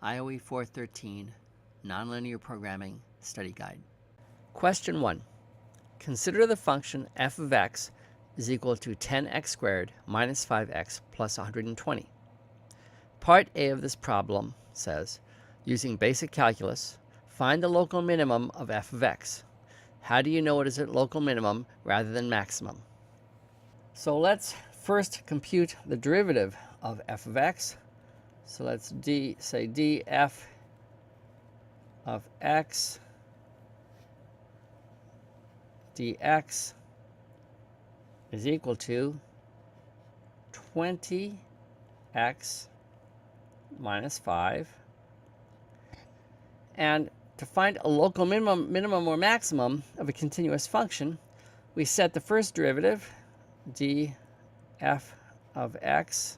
IOE 413 Nonlinear Programming Study Guide. Question 1. Consider the function f of x is equal to 10x squared minus 5x plus 120. Part A of this problem says, using basic calculus, find the local minimum of f of x. How do you know it is a local minimum rather than maximum? So let's first compute the derivative of f of x. So let's say df of x dx is equal to 20x minus 5. And to find a local minimum or maximum of a continuous function, we set the first derivative, df of x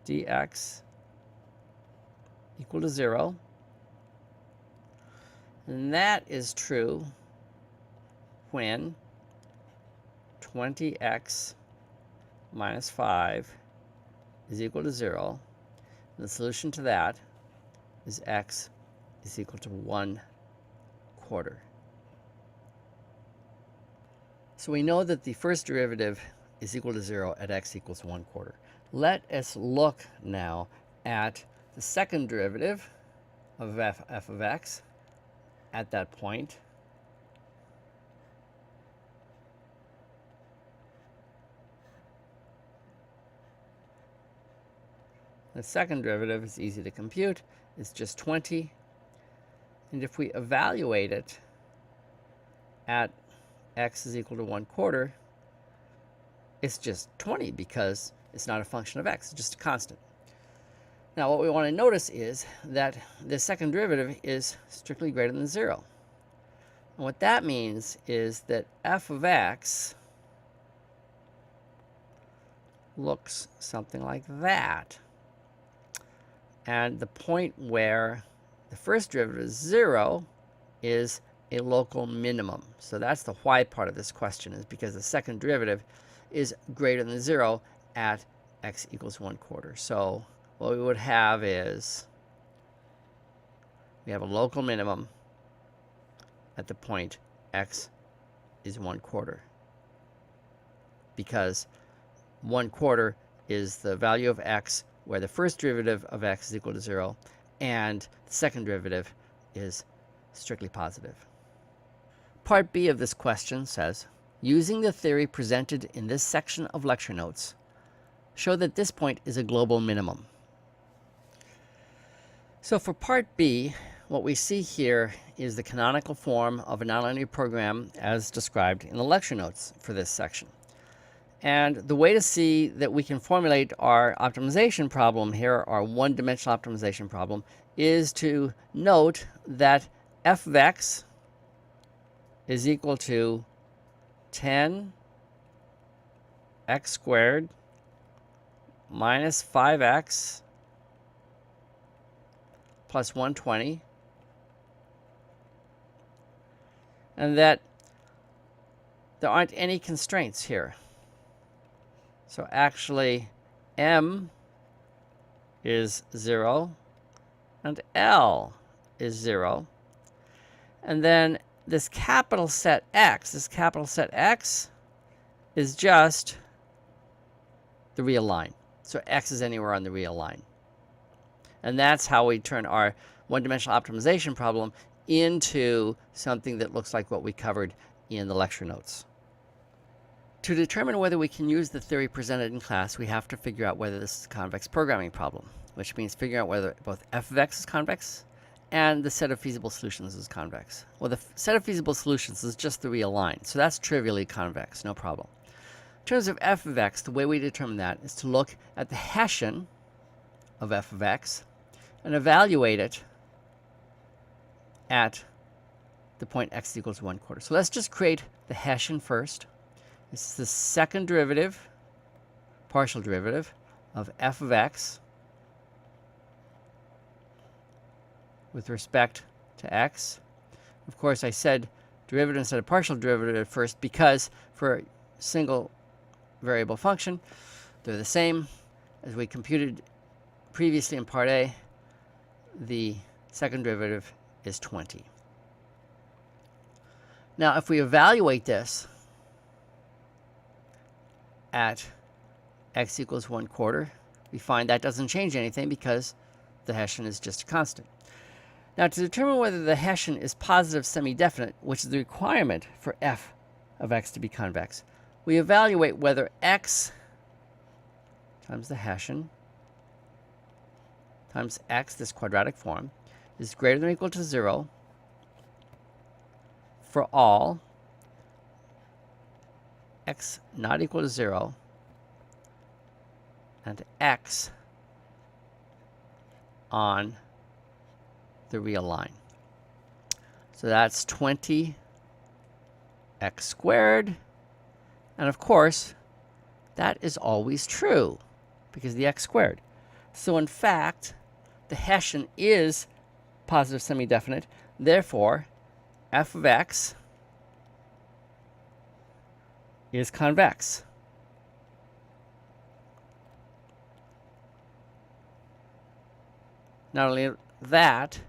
dx equal to 0. And that is true when 20x minus 5 is equal to 0. And the solution to that is x is equal to 1/4. So we know that the first derivative is equal to 0 at x equals 1/4. Let us look now at the second derivative of f of x at that point. The second derivative is easy to compute. It's just 20. And if we evaluate it at x is equal to 1/4, it's just 20 because it's not a function of x, it's just a constant. Now what we want to notice is that the second derivative is strictly greater than 0. And what that means is that f of x looks something like that. And the point where the first derivative is 0 is a local minimum. So that's the why part of this question, is because the second derivative is greater than 0 at x equals 1/4. So what we would have is we have a local minimum at the point x is 1/4, because 1/4 is the value of x where the first derivative of x is equal to 0 and the second derivative is strictly positive. Part B of this question says, using the theory presented in this section of lecture notes, show that this point is a global minimum. So for part B, what we see here is the canonical form of a nonlinear program as described in the lecture notes for this section. And the way to see that we can formulate our optimization problem here, our one-dimensional optimization problem, is to note that f of x is equal to 10x squared minus 5x plus 120, and that there aren't any constraints here. So actually m is 0 and L is 0. And then this capital set x is just the real line. So x is anywhere on the real line. And that's how we turn our one-dimensional optimization problem into something that looks like what we covered in the lecture notes. To determine whether we can use the theory presented in class, we have to figure out whether this is a convex programming problem, which means figuring out whether both f of x is convex and the set of feasible solutions is convex. Well, the set of feasible solutions is just the real line, so that's trivially convex, no problem. In terms of f of x, the way we determine that is to look at the Hessian of f of x and evaluate it at the point x equals 1/4. So let's just create the Hessian first. This is the second derivative, partial derivative, of f of x with respect to x. Of course, I said derivative instead of partial derivative at first because for a single variable function, they're the same. As we computed previously in part A, the second derivative is 20. Now, if we evaluate this at x equals 1/4, we find that doesn't change anything because the Hessian is just a constant. Now, to determine whether the Hessian is positive semi-definite, which is the requirement for f of x to be convex, we evaluate whether x times the Hessian times x, this quadratic form, is greater than or equal to 0 for all x not equal to 0 and x on the real line. So that's 20x squared. And of course, that is always true because of the x squared. So in fact, the Hessian is positive semi-definite. Therefore, f of x is convex. Not only that,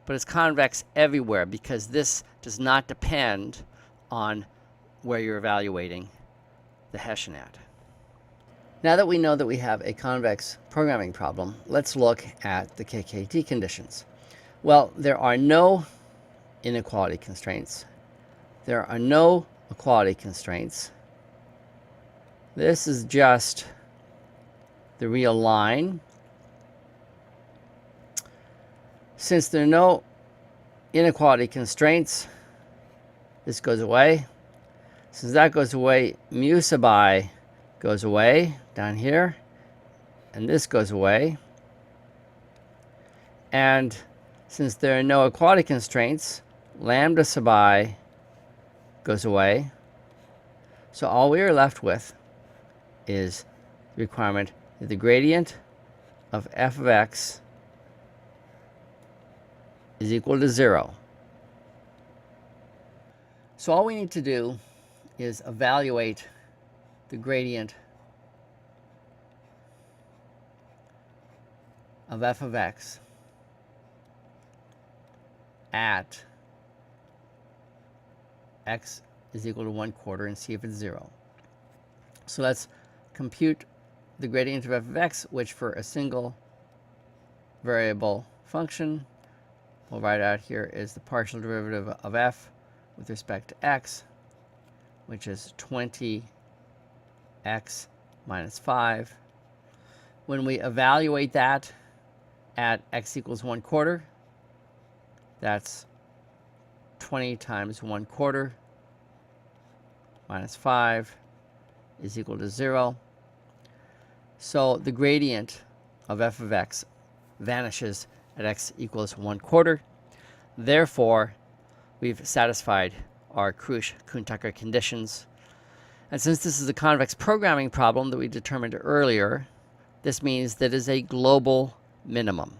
but it's convex everywhere because this does not depend on where you're evaluating the Hessian at. Now that we know that we have a convex programming problem, let's look at the KKT conditions. Well, there are no inequality constraints. There are no equality constraints. This is just the real line. Since there are no inequality constraints, this goes away. Since that goes away, mu sub I goes away down here, and this goes away. And since there are no equality constraints, lambda sub I goes away. So all we are left with is the requirement that the gradient of f of x is equal to 0. So all we need to do is evaluate the gradient of f of x at x is equal to 1/4 and see if it's 0. So let's compute the gradient of f of x, which for a single variable function we'll write out here is the partial derivative of f with respect to x, which is 20x minus 5. When we evaluate that at x equals 1/4, that's 20 times 1/4 minus 5 is equal to 0. So the gradient of f of x vanishes at x equals 1/4. Therefore, we've satisfied our Crush-Kuhn-Tucker conditions. And since this is a convex programming problem that we determined earlier, this means that it is a global minimum.